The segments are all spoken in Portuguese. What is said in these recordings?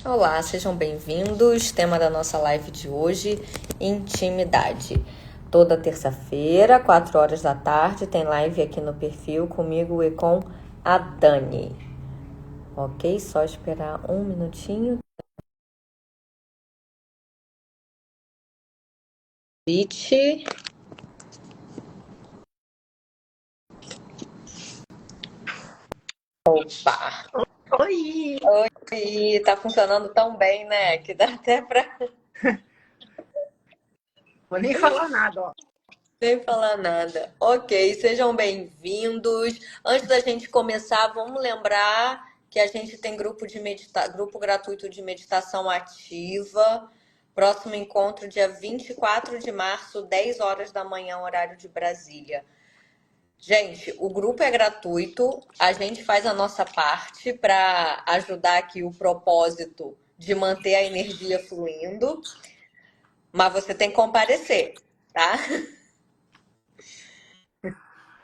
Olá, sejam bem-vindos. Tema da nossa live de hoje: intimidade. Toda terça-feira, 4 horas da tarde, tem live aqui no perfil comigo e com a Dani. Ok? Só esperar um minutinho. Opa! Oi! Oi, tá funcionando tão bem, né? Que dá até pra Vou nem falar nada, ó. nem falar nada. Ok, sejam bem-vindos. Antes da gente começar, vamos lembrar que a gente tem grupo gratuito de meditação ativa. Próximo encontro, dia 24 de março, 10 horas da manhã, horário de Brasília. Gente, o grupo é gratuito, a gente faz a nossa parte para ajudar aqui o propósito de manter a energia fluindo, mas você tem que comparecer, tá?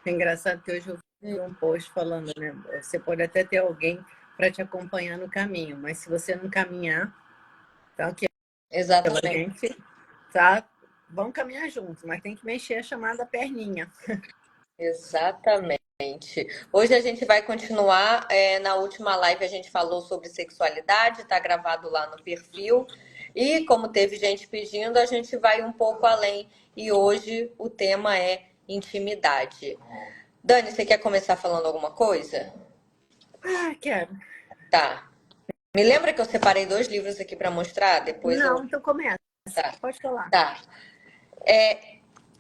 É engraçado que hoje eu vi um post falando, né? Você pode até ter alguém para te acompanhar no caminho, mas se você não caminhar, então aqui a Exatamente. gente tá, vamos caminhar juntos, mas tem que mexer a chamada perninha. Exatamente. Hoje a gente vai continuar. Na última live a gente falou sobre sexualidade, tá gravado lá no perfil. E como teve gente pedindo, a gente vai um pouco além. E hoje o tema é intimidade. Dani, você quer começar falando alguma coisa? Ah, quero. Tá. Me lembra que eu separei 2 livros aqui para mostrar? Depois eu. Não, então começa. Tá. Pode falar. Tá.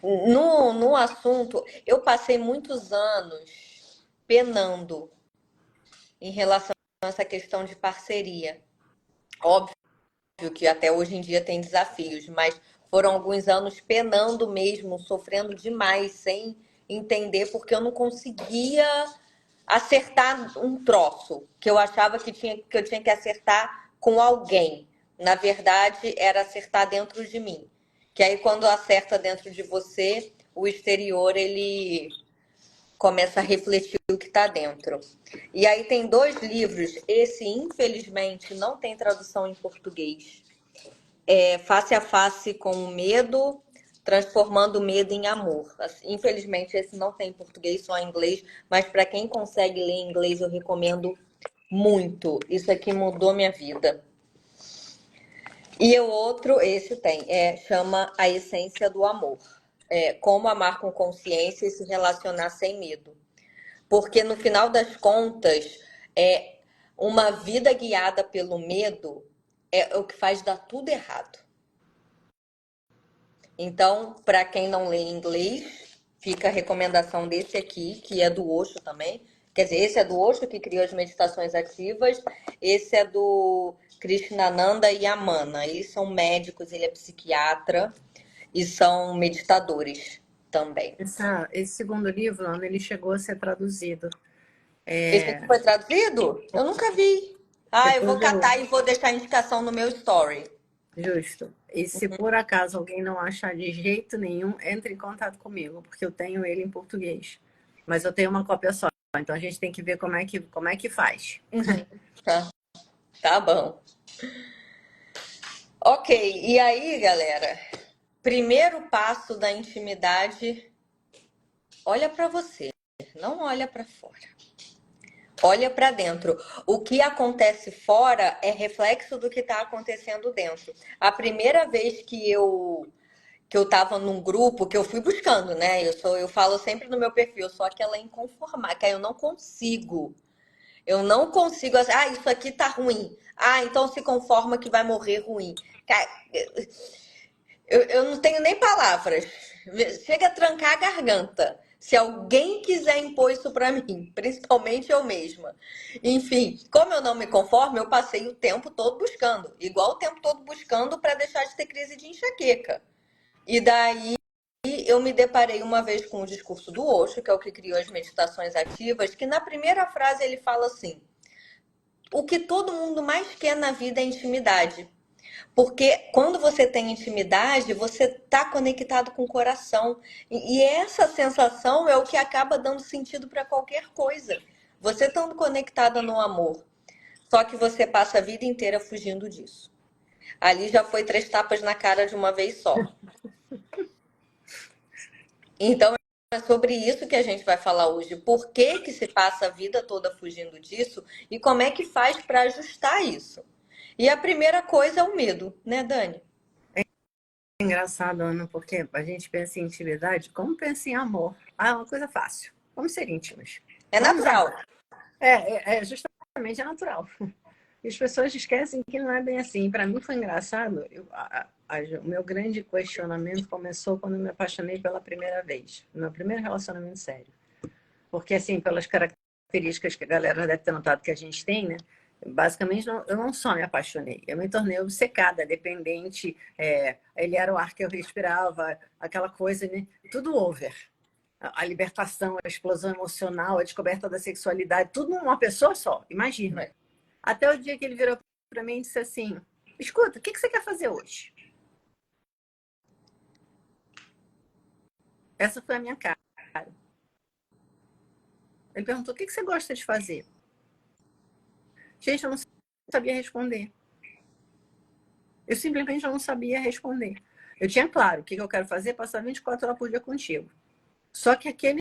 No assunto, eu passei muitos anos penando em relação a essa questão de parceria. Óbvio que até hoje em dia tem desafios, mas foram alguns anos penando mesmo, sofrendo demais, sem entender, porque eu não conseguia acertar um troço que eu achava que eu tinha que acertar com alguém. Na verdade, era acertar dentro de mim. Que aí, quando acerta dentro de você, o exterior ele começa a refletir o que está dentro. E aí tem 2 livros. Esse, infelizmente, não tem tradução em português. É Face a Face com o Medo, Transformando o Medo em Amor. Infelizmente, esse não tem em português, só em inglês. Mas para quem consegue ler em inglês, eu recomendo muito. Isso aqui mudou minha vida. E o outro, esse tem, chama A Essência do Amor. Como amar com consciência e se relacionar sem medo. Porque no final das contas, uma vida guiada pelo medo é o que faz dar tudo errado. Então, para quem não lê inglês, fica a recomendação desse aqui, que é do Osho também. Quer dizer, esse é do Osho, que criou as meditações ativas. Esse é do Krishnananda Yamana. Eles são médicos, ele é psiquiatra e são meditadores também. Esse segundo livro, Ana, ele chegou a ser traduzido. Esse aqui foi traduzido? Eu nunca vi. Ah, eu vou Depois eu catar e vou deixar a indicação no meu story. Justo. E se por acaso alguém não achar de jeito nenhum, entre em contato comigo, porque eu tenho ele em português. Mas eu tenho uma cópia só. Então a gente tem que ver como é que faz. Uhum. Tá bom. Ok, e aí, galera? Primeiro passo da intimidade, olha pra você, não olha pra fora. Olha pra dentro. O que acontece fora é reflexo do que tá acontecendo dentro. A primeira vez que eu tava num grupo que eu fui buscando, né? Eu falo sempre no meu perfil, eu sou aquela inconformada, que eu não consigo. Eu não consigo, isso aqui tá ruim. Ah, então se conforma que vai morrer ruim. Cara, eu não tenho nem palavras. Chega a trancar a garganta. Se alguém quiser impor isso pra mim, principalmente eu mesma. Enfim, como eu não me conformo, eu passei o tempo todo buscando, igual o tempo todo buscando para deixar de ter crise de enxaqueca. E daí eu me deparei uma vez com o discurso do Osho, que é o que criou as meditações ativas, que na primeira frase ele fala assim: o que todo mundo mais quer na vida é intimidade. Porque quando você tem intimidade, você está conectado com o coração. E essa sensação é o que acaba dando sentido para qualquer coisa. Você estando conectada no amor, Só que você passa a vida inteira fugindo disso. Ali já foi 3 tapas na cara de uma vez só. Então, é sobre isso que a gente vai falar hoje. Por que que se passa a vida toda fugindo disso e como é que faz para ajustar isso? E a primeira coisa é o medo, né, Dani? É engraçado, Ana, porque a gente pensa em intimidade como pensa em amor. Ah, é uma coisa fácil. Vamos ser íntimos. É Vamos natural. amar. Justamente é natural. E as pessoas esquecem que não é bem assim. Para mim foi engraçado. O meu grande questionamento começou quando eu me apaixonei pela primeira vez. No meu primeiro relacionamento sério. Porque, assim, pelas características que a galera deve ter notado que a gente tem, né? Basicamente, eu não só me apaixonei, eu me tornei obcecada, dependente. Ele era o ar que eu respirava, aquela coisa, né? Tudo over. A libertação, a explosão emocional, a descoberta da sexualidade, tudo numa pessoa só, imagina. Até o dia que ele virou para mim e disse assim: escuta, o que você quer fazer hoje? Essa foi a minha cara. Ele perguntou: o que você gosta de fazer? Gente, eu não sabia responder. Eu simplesmente não sabia responder. Eu tinha claro o que eu quero fazer, passar 24 horas por dia contigo. Só que aquele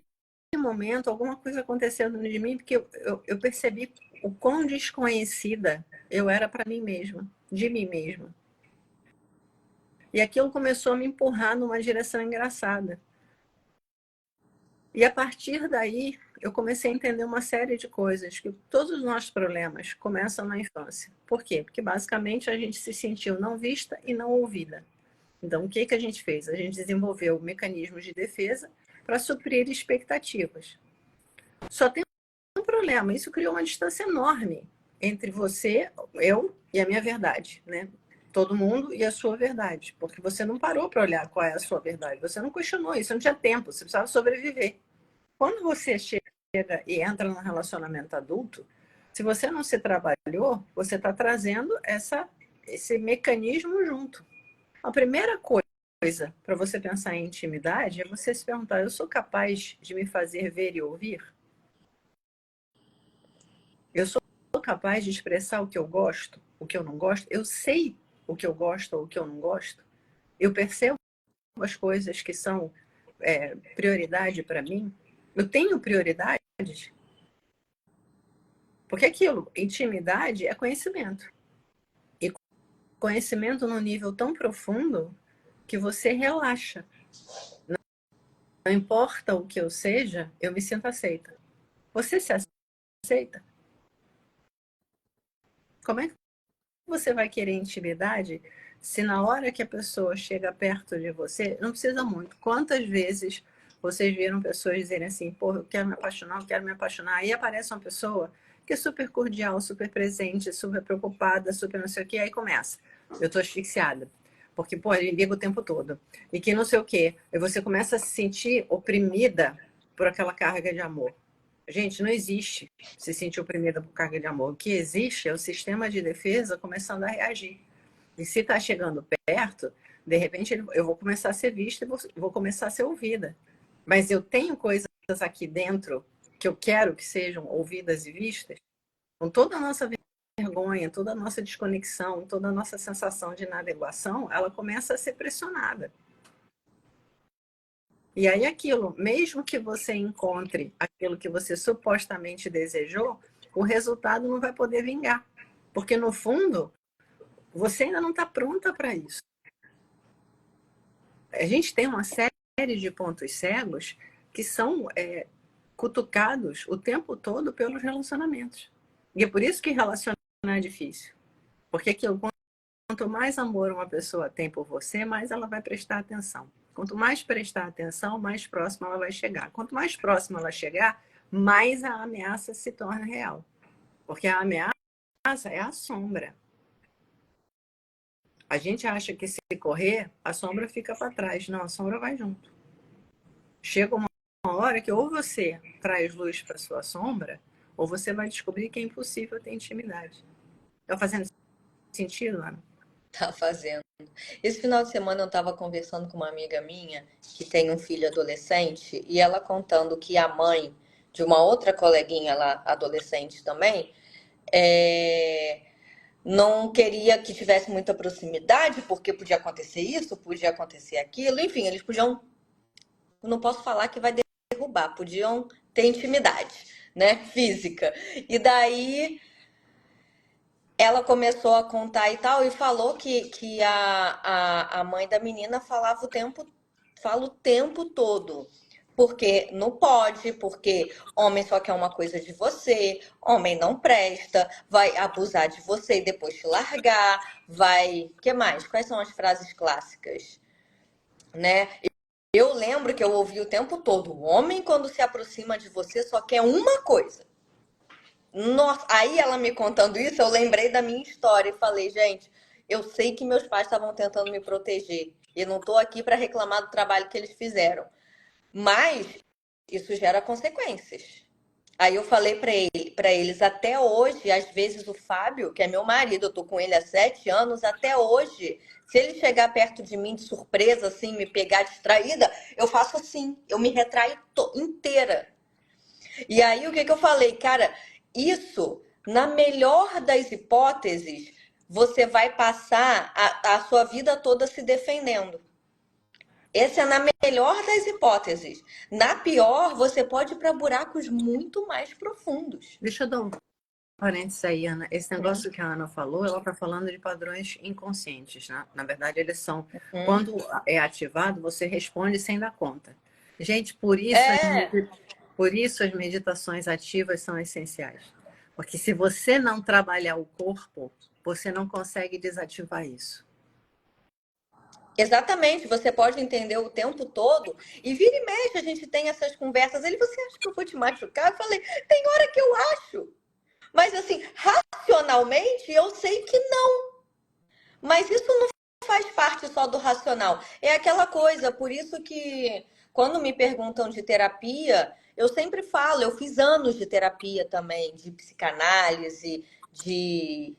momento, alguma coisa aconteceu dentro de mim, porque eu percebi o quão desconhecida eu era para mim mesma, de mim mesma. E aquilo começou a me empurrar numa direção engraçada. E a partir daí, eu comecei a entender uma série de coisas, que todos os nossos problemas começam na infância. Por quê? Porque basicamente a gente se sentiu não vista e não ouvida. Então, o que a gente fez? A gente desenvolveu mecanismos de defesa para suprir expectativas. Só tem um problema, isso criou uma distância enorme entre você, eu e a minha verdade, né? Todo mundo e a sua verdade, porque você não parou para olhar qual é a sua verdade, você não questionou isso, não tinha tempo, você precisava sobreviver. Quando você chega e entra num relacionamento adulto, se você não se trabalhou, você está trazendo esse mecanismo junto. A primeira coisa para você pensar em intimidade é você se perguntar: eu sou capaz de me fazer ver e ouvir? Eu sou capaz de expressar o que eu gosto, o que eu não gosto? Eu sei o que eu gosto ou o que eu não gosto? Eu percebo as coisas que são prioridade para mim? Eu tenho prioridades? Porque aquilo, intimidade é conhecimento. E conhecimento num nível tão profundo que você relaxa. Não importa o que eu seja, eu me sinto aceita. Você se aceita? Como é que você vai querer intimidade se na hora que a pessoa chega perto de você, não precisa muito. Quantas vezes vocês viram pessoas dizerem assim: pô, eu quero me apaixonar, eu quero me apaixonar. Aí aparece uma pessoa que é super cordial, super presente, super preocupada, super não sei o quê, aí começa: eu tô asfixiada. Porque, pô, ele liga o tempo todo. E que não sei o quê. E você começa a se sentir oprimida por aquela carga de amor. Gente, não existe se sentir oprimida por carga de amor. O que existe é o sistema de defesa começando a reagir. E se está chegando perto, de repente eu vou começar a ser vista e vou começar a ser ouvida. Mas eu tenho coisas aqui dentro que eu quero que sejam ouvidas e vistas. Com toda a nossa vergonha, toda a nossa desconexão, toda a nossa sensação de inadequação, ela começa a ser pressionada. E aí aquilo, mesmo que você encontre aquilo que você supostamente desejou, o resultado não vai poder vingar. Porque no fundo, você ainda não está pronta para isso. A gente tem uma série de pontos cegos que são cutucados o tempo todo pelos relacionamentos. E é por isso que relacionar é difícil. Porque aquilo, quanto mais amor uma pessoa tem por você, mais ela vai prestar atenção. Quanto mais prestar atenção, mais próxima ela vai chegar. Quanto mais próxima ela chegar, mais a ameaça se torna real. Porque a ameaça é a sombra. A gente acha que se correr, a sombra fica para trás. Não, a sombra vai junto. Chega uma hora que ou você traz luz para sua sombra, ou você vai descobrir que é impossível ter intimidade. Está fazendo sentido, Ana? Tá fazendo. Esse final de semana eu estava conversando com uma amiga minha que tem um filho adolescente e ela contando que a mãe de uma outra coleguinha lá, adolescente também, não queria que tivesse muita proximidade, porque podia acontecer isso, podia acontecer aquilo, enfim, eles podiam, não posso falar que vai derrubar, podiam ter intimidade, né, física. E daí ela começou a contar e tal, e falou que a mãe da menina fala o tempo todo. Porque não pode, porque homem só quer uma coisa de você, homem não presta, vai abusar de você e depois te largar, vai. Que mais? Quais são as frases clássicas? Né? Eu lembro que eu ouvi o tempo todo: o homem, quando se aproxima de você, só quer uma coisa. Nossa, aí ela me contando isso, eu lembrei da minha história e falei, gente, eu sei que meus pais estavam tentando me proteger. Eu não tô aqui para reclamar do trabalho que eles fizeram, mas isso gera consequências. Aí eu falei para eles, até hoje, às vezes o Fábio, que é meu marido, eu tô com ele há 7 anos, até hoje, se ele chegar perto de mim de surpresa, assim, me pegar distraída, eu faço assim, eu me retraio inteira. E aí, o que eu falei? Cara, isso, na melhor das hipóteses, você vai passar a sua vida toda se defendendo. Essa é na melhor das hipóteses. Na pior, você pode ir para buracos muito mais profundos. Deixa eu dar um parênteses aí, Ana. Esse negócio que a Ana falou, ela está falando de padrões inconscientes, né? Na verdade, eles são... Quando é ativado, você responde sem dar conta. Gente, É, por isso as meditações ativas são essenciais. Porque se você não trabalhar o corpo, você não consegue desativar isso. exatamente. Você pode entender o tempo todo e vira e mexe, a gente tem essas conversas. Ele, você acha que eu vou te machucar? Eu falei, tem hora que eu acho. Mas assim, racionalmente, eu sei que não. Mas isso não faz parte só do racional. É aquela coisa, por isso que quando me perguntam de terapia, eu sempre falo, eu fiz anos de terapia também, de psicanálise, de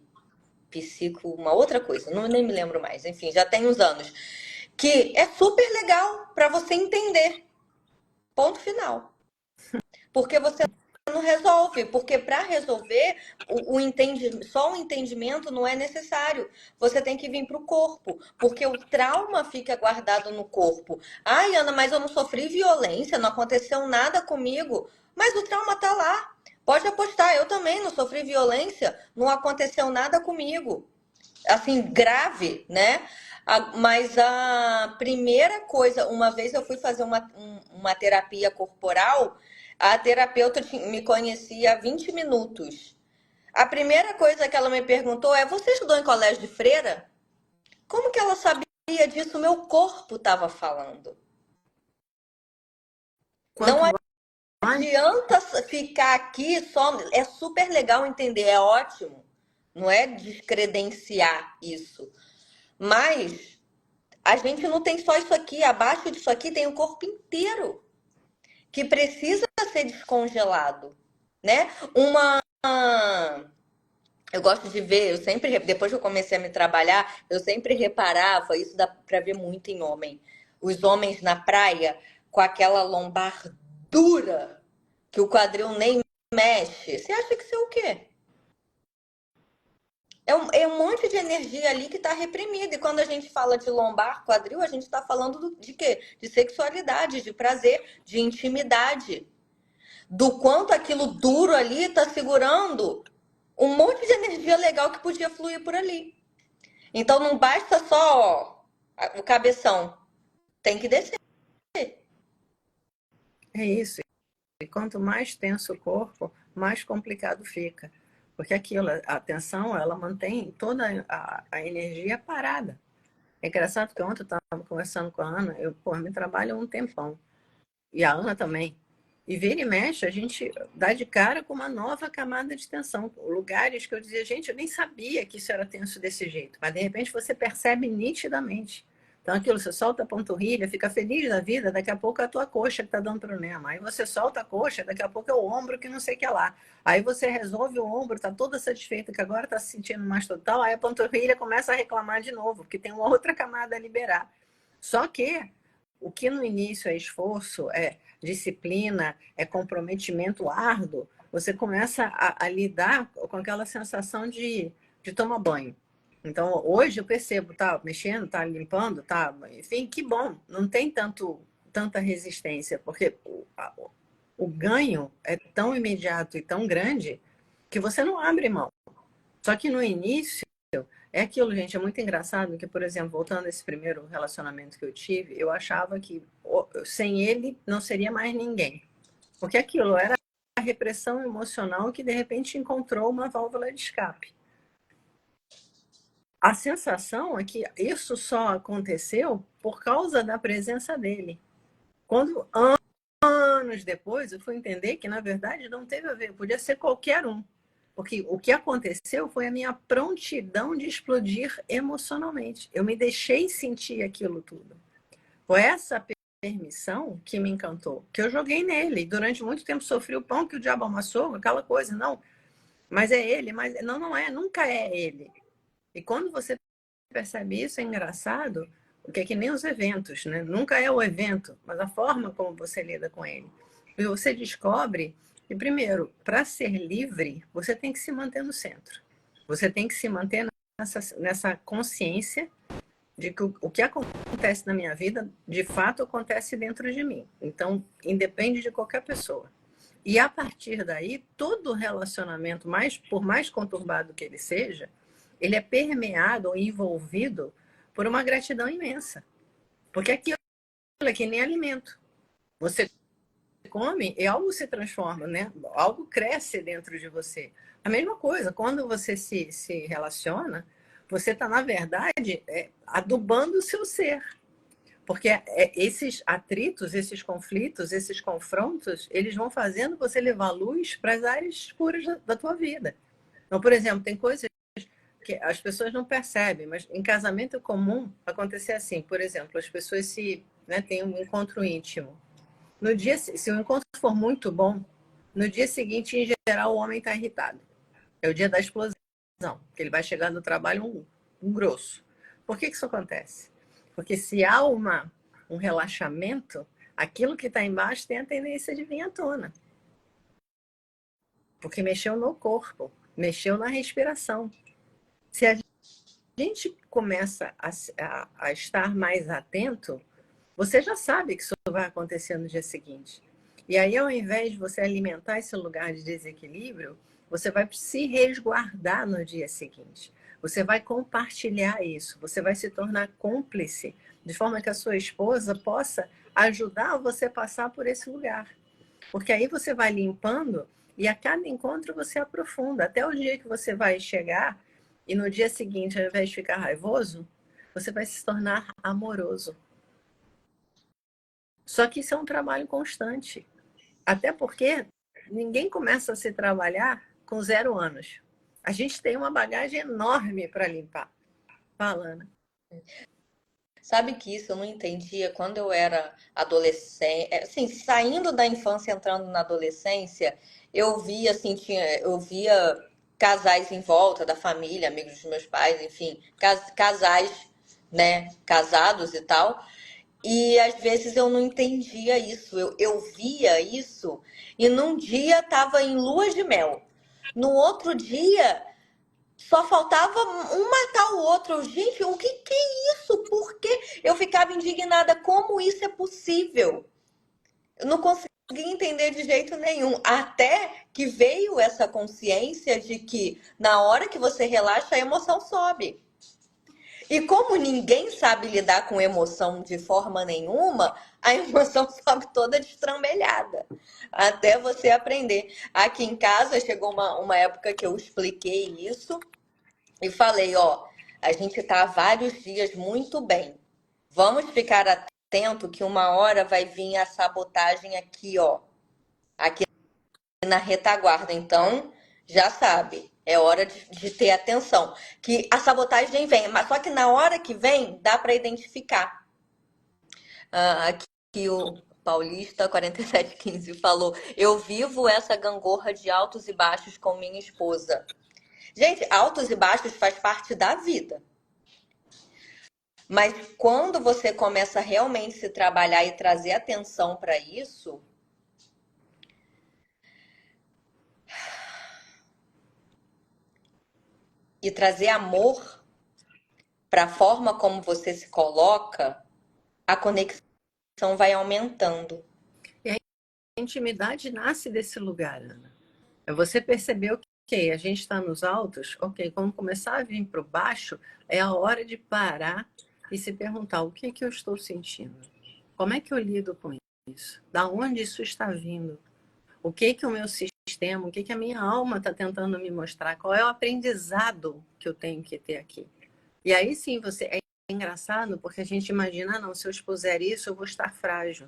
uma outra coisa, não nem me lembro mais. Enfim, já tem uns anos. Que é super legal para você entender. Ponto final. Porque você não resolve, porque para resolver só o entendimento não é necessário. Você tem que vir para o corpo, porque o trauma fica guardado no corpo. Ai, Ana, mas eu não sofri violência, não aconteceu nada comigo. Mas o trauma tá lá. Pode apostar, eu também não sofri violência, não aconteceu nada comigo. Assim, grave, né? Mas a primeira coisa, uma vez eu fui fazer uma terapia corporal, a terapeuta me conhecia há 20 minutos. A primeira coisa que ela me perguntou é: você estudou em colégio de freira? Como que ela sabia disso? Meu corpo estava falando. Não Quanto mais... adianta ficar aqui só. É super legal entender, é ótimo. Não é descredenciar isso. Mas a gente não tem só isso aqui. Abaixo disso aqui tem o corpo inteiro que precisa ser descongelado, né? Eu gosto de ver, eu sempre, depois que eu comecei a me trabalhar, eu sempre reparava, isso dá pra ver muito em homem. Os homens na praia com aquela lombar dura, que o quadril nem mexe. Você acha que isso é o quê? É um monte de energia ali que está reprimida. E quando a gente fala de lombar, quadril, a gente está falando de quê? De sexualidade, de prazer, de intimidade. Do quanto aquilo duro ali está segurando um monte de energia legal que podia fluir por ali. Então não basta só o cabeção, tem que descer. É isso. E quanto mais tenso o corpo, mais complicado fica. Porque aquilo, a tensão, ela mantém toda a energia parada. É engraçado que ontem eu estava conversando com a Ana, me trabalho há um tempão. E a Ana também. E vira e mexe, a gente dá de cara com uma nova camada de tensão. Lugares que eu dizia, gente, eu nem sabia que isso era tenso desse jeito. Mas de repente você percebe nitidamente. Então aquilo, você solta a panturrilha, fica feliz da vida, daqui a pouco é a tua coxa que está dando problema. Aí você solta a coxa, daqui a pouco é o ombro que não sei o que é lá. Aí você resolve o ombro, está toda satisfeita que agora está se sentindo mais total, aí a panturrilha começa a reclamar de novo, porque tem uma outra camada a liberar. Só que o que no início é esforço, é disciplina, é comprometimento árduo, você começa a lidar com aquela sensação de tomar banho. Então, hoje eu percebo, tá mexendo, tá limpando, tá, enfim, que bom, não tem tanta resistência, porque o ganho é tão imediato e tão grande que você não abre mão. Só que no início, é aquilo, gente, é muito engraçado que, por exemplo, voltando a esse primeiro relacionamento que eu tive, eu achava que sem ele não seria mais ninguém. Porque aquilo era a repressão emocional que de repente encontrou uma válvula de escape. A sensação é que isso só aconteceu por causa da presença dele. Quando anos depois eu fui entender que na verdade não teve a ver, podia ser qualquer um. Porque o que aconteceu foi a minha prontidão de explodir emocionalmente. Eu me deixei sentir aquilo tudo. Foi essa permissão que me encantou, que eu joguei nele. Durante muito tempo sofri o pão que o diabo amassou, aquela coisa, não. Mas é ele, mas não, não é, nunca é ele. E quando você percebe isso, é engraçado, porque é que nem os eventos, né? Nunca é o evento, mas a forma como você lida com ele. E você descobre que, primeiro, para ser livre, você tem que se manter no centro. Você tem que se manter nessa consciência de que o que acontece na minha vida, de fato, acontece dentro de mim. Então, independe de qualquer pessoa. E a partir daí, todo relacionamento, por mais conturbado que ele seja, ele é permeado ou envolvido por uma gratidão imensa. Porque aquilo é que nem alimento. Você come e algo se transforma, né? Algo cresce dentro de você. A mesma coisa, quando você se relaciona, você está, na verdade, adubando o seu ser. Porque esses atritos, esses conflitos, esses confrontos, eles vão fazendo você levar luz para as áreas escuras da tua vida. Então, por exemplo, tem coisas que as pessoas não percebem, mas em casamento é comum acontecer assim. Por exemplo, as pessoas têm um encontro íntimo. No dia, se o encontro for muito bom, no dia seguinte, em geral, o homem está irritado. É o dia da explosão, que ele vai chegar no trabalho um grosso. Por que isso acontece? Porque se há um relaxamento, aquilo que está embaixo tem a tendência de vir à tona. Porque mexeu no corpo, mexeu na respiração. Se a gente começa a estar mais atento, você já sabe que isso vai acontecer no dia seguinte. E aí, ao invés de você alimentar esse lugar de desequilíbrio, você vai se resguardar no dia seguinte. Você vai compartilhar isso, você vai se tornar cúmplice, de forma que a sua esposa possa ajudar você a passar por esse lugar. Porque aí você vai limpando e a cada encontro você aprofunda. Até o dia que você vai chegar e no dia seguinte, ao invés de ficar raivoso, você vai se tornar amoroso. Só que isso é um trabalho constante. Até porque ninguém começa a se trabalhar com 0 anos. A gente tem uma bagagem enorme para limpar. Fala, Ana. Sabe que isso eu não entendia quando eu era adolescente, assim, saindo da infância, entrando na adolescência, eu via assim, eu via casais em volta da família, amigos dos meus pais, enfim, casais, né, casados e tal. E às vezes eu não entendia isso. Eu via isso e num dia estava em lua de mel. No outro dia só faltava um matar o outro. Gente, o que é isso? Por quê? Eu ficava indignada. Como isso é possível? Eu não conseguia entender de jeito nenhum. Até que veio essa consciência de que na hora que você relaxa, a emoção sobe. E como ninguém sabe lidar com emoção de forma nenhuma, a emoção sobe toda destrambelhada. Até você aprender. Aqui em casa chegou uma época que eu expliquei isso e falei, ó, a gente tá há vários dias muito bem. Vamos ficar atento que uma hora vai vir a sabotagem aqui, ó. Aqui na retaguarda. Então, já sabe, é hora de ter atenção. Que a sabotagem vem, mas só que na hora que vem, dá para identificar. Aqui o Paulista 4715 falou: eu vivo essa gangorra de altos e baixos com minha esposa. Gente, altos e baixos faz parte da vida. Mas quando você começa a realmente se trabalhar e trazer atenção para isso, e trazer amor para a forma como você se coloca, a conexão vai aumentando. E a intimidade nasce desse lugar, Ana. É você perceber que ok, a gente está nos altos, ok, quando começar a vir para o baixo, é a hora de parar e se perguntar o que eu estou sentindo? Como é que eu lido com isso? Da onde isso está vindo? O que o meu sistema, o que a minha alma está tentando me mostrar? Qual é o aprendizado que eu tenho que ter aqui? E aí sim, é engraçado porque a gente imagina, não, se eu expuser isso, eu vou estar frágil.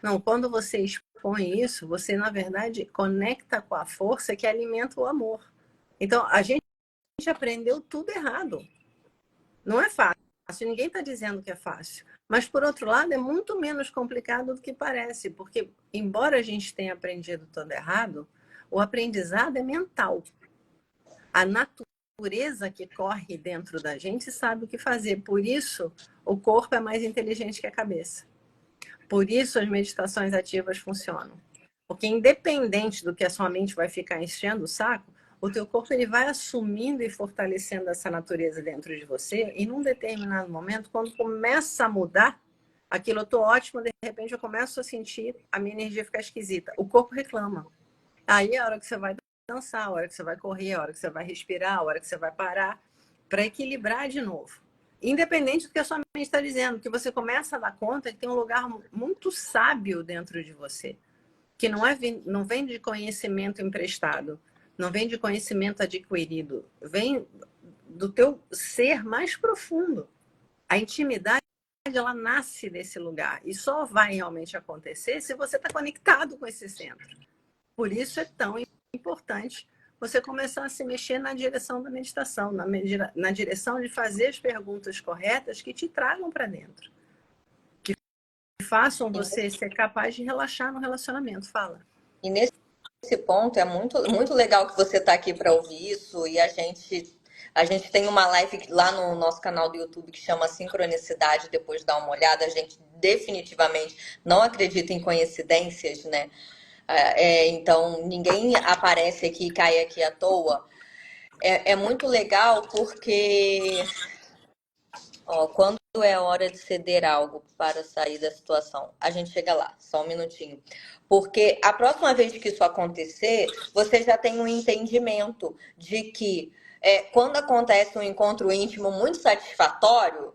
Não, quando você expõe isso, você, na verdade, conecta com a força que alimenta o amor. Então, a gente aprendeu tudo errado. Não é fácil, ninguém está dizendo que é fácil. Mas, por outro lado, é muito menos complicado do que parece, porque, embora a gente tenha aprendido tudo errado, o aprendizado é mental. A natureza que corre dentro da gente sabe o que fazer. Por isso, o corpo é mais inteligente que a cabeça. Por isso, as meditações ativas funcionam. Porque, independente do que a sua mente vai ficar enchendo o saco, o teu corpo ele vai assumindo e fortalecendo essa natureza dentro de você, e num determinado momento, quando começa a mudar, aquilo eu tô ótimo, de repente eu começo a sentir a minha energia ficar esquisita. O corpo reclama. Aí é a hora que você vai dançar, a hora que você vai correr, a hora que você vai respirar, a hora que você vai parar, para equilibrar de novo. Independente do que a sua mente está dizendo, que você começa a dar conta que tem um lugar muito sábio dentro de você, que não vem de conhecimento emprestado, não vem de conhecimento adquirido, vem do teu ser mais profundo. A intimidade, ela nasce desse lugar e só vai realmente acontecer se você está conectado com esse centro. Por isso é tão importante você começar a se mexer na direção da meditação, na direção de fazer as perguntas corretas que te tragam para dentro, que façam você ser capaz de relaxar no relacionamento. Fala. E nesse ponto é muito legal que você está aqui para ouvir isso, e a gente tem uma live lá no nosso canal do YouTube que chama Sincronicidade, depois dá uma olhada. A gente definitivamente não acredita em coincidências, né? Então ninguém aparece aqui e cai aqui à toa. É muito legal porque quando é hora de ceder algo para sair da situação, a gente chega lá, só um minutinho. Porque a próxima vez que isso acontecer, você já tem um entendimento de que quando acontece um encontro íntimo muito satisfatório,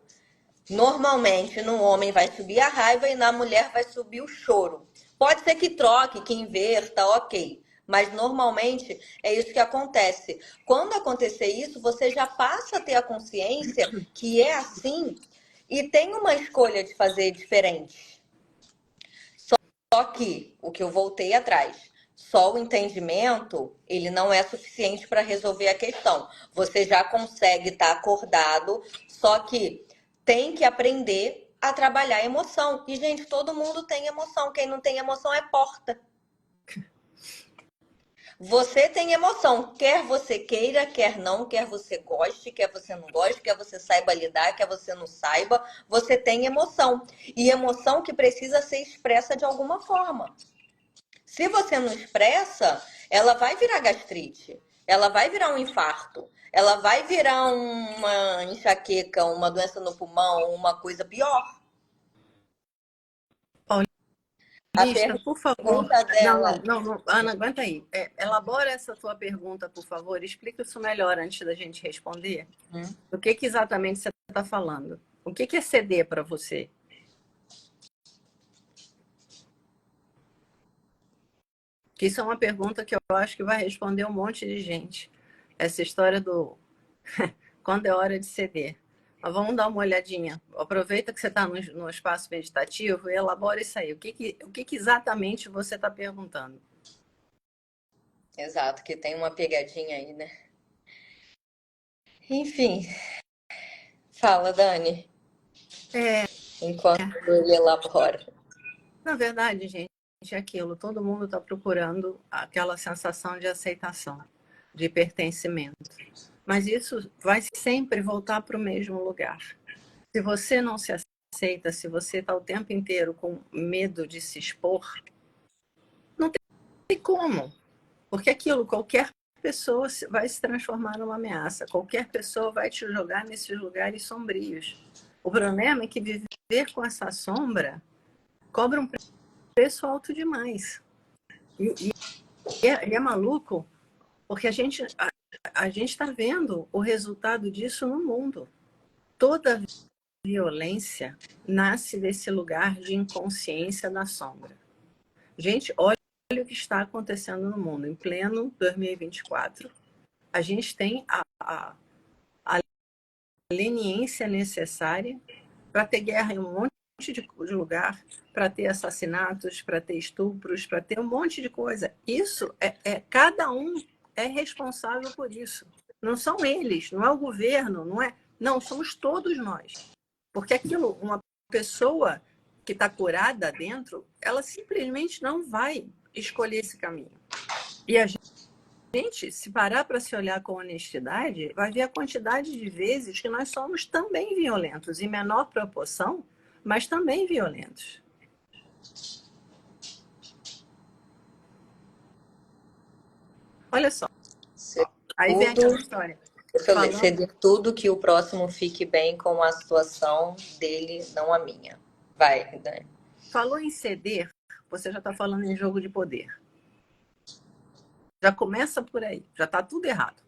normalmente no homem vai subir a raiva e na mulher vai subir o choro. Pode ser que troque, que inverta, ok. Mas normalmente é isso que acontece. Quando acontecer isso, você já passa a ter a consciência que é assim e tem uma escolha de fazer diferente. Só que o que eu voltei atrás, só o entendimento, ele não é suficiente para resolver a questão. Você já consegue estar acordado, só que tem que aprender a trabalhar a emoção. E, gente, todo mundo tem emoção. Quem não tem emoção é porta. Você tem emoção, quer você queira, quer não, quer você goste, quer você não goste, quer você saiba lidar, quer você não saiba, você tem emoção. E emoção que precisa ser expressa de alguma forma. Se você não expressa, ela vai virar gastrite, ela vai virar um infarto, ela vai virar uma enxaqueca, uma doença no pulmão, uma coisa pior. A Paulista, por favor. pergunta dela. Não, Ana, aguenta aí. Elabora essa tua pergunta, por favor. Explica isso melhor antes da gente responder. O que exatamente você está falando? O que é ceder para você? Que isso é uma pergunta que eu acho que vai responder um monte de gente. Essa história do quando é hora de ceder. Mas vamos dar uma olhadinha. Aproveita que você está no espaço meditativo e elabora isso aí. O que exatamente você está perguntando? Exato, que tem uma pegadinha aí, né? Enfim, fala, Dani, enquanto ele elabora. Na verdade, gente, é aquilo. Todo mundo está procurando aquela sensação de aceitação, de pertencimento. Mas isso vai sempre voltar para o mesmo lugar. Se você não se aceita, se você está o tempo inteiro com medo de se expor, não tem como. Porque aquilo, qualquer pessoa vai se transformar numa ameaça. Qualquer pessoa vai te jogar nesses lugares sombrios. O problema é que viver com essa sombra cobra um preço alto demais. E é maluco, porque a gente está vendo o resultado disso no mundo. Toda violência nasce desse lugar de inconsciência da sombra. Gente, olha o que está acontecendo no mundo. Em pleno 2024, a gente tem a leniência necessária para ter guerra em um monte de lugar, para ter assassinatos, para ter estupros, para ter um monte de coisa. Isso cada um é responsável por isso. Não são eles, não é o governo, não, somos todos nós. Porque aquilo, uma pessoa que está curada dentro, ela simplesmente não vai escolher esse caminho. E a gente, se parar para se olhar com honestidade, vai ver a quantidade de vezes que nós somos também violentos, em menor proporção, mas também violentos. Olha só. Aí vem aquela história. Ceder tudo que o próximo fique bem com a situação dele, não a minha. Vai, Dani. Falou em ceder, você já está falando em jogo de poder. Já começa por aí, já está tudo errado.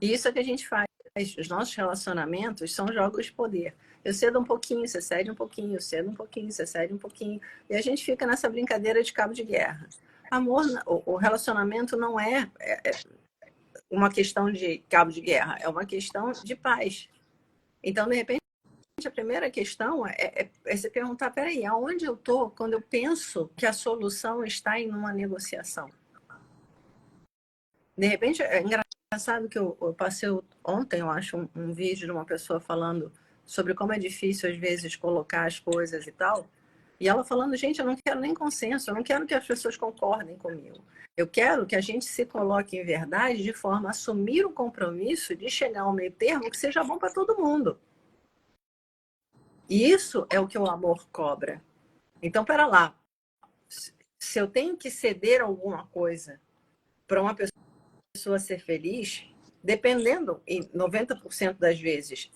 E isso é que a gente faz. Os nossos relacionamentos são jogos de poder. Eu cedo um pouquinho, você cede um pouquinho, eu cedo um pouquinho, você cede um pouquinho. E a gente fica nessa brincadeira de cabo de guerra. Amor, o relacionamento não é uma questão de cabo de guerra, é uma questão de paz. Então, de repente, a primeira questão é se perguntar, peraí, aonde eu estou quando eu penso que a solução está em uma negociação? De repente, é engraçado que eu passei ontem, eu acho, um vídeo de uma pessoa falando sobre como é difícil, às vezes, colocar as coisas e tal. E ela falando, gente, eu não quero nem consenso, eu não quero que as pessoas concordem comigo. Eu quero que a gente se coloque em verdade de forma a assumir o compromisso de chegar ao meio termo que seja bom para todo mundo. E isso é o que o amor cobra. Então, pera lá. Se eu tenho que ceder alguma coisa para uma pessoa ser feliz, dependendo, em 90% das vezes,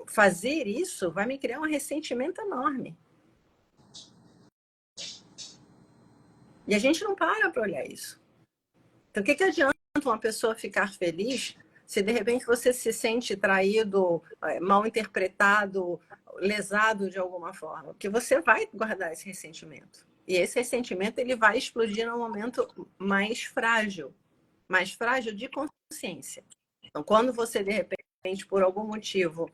fazer isso vai me criar um ressentimento enorme. E a gente não para olhar isso. Então, o que adianta uma pessoa ficar feliz se de repente você se sente traído, mal interpretado, lesado de alguma forma? Porque você vai guardar esse ressentimento. E esse ressentimento ele vai explodir no momento mais frágil de consciência. Então, quando você, de repente, por algum motivo,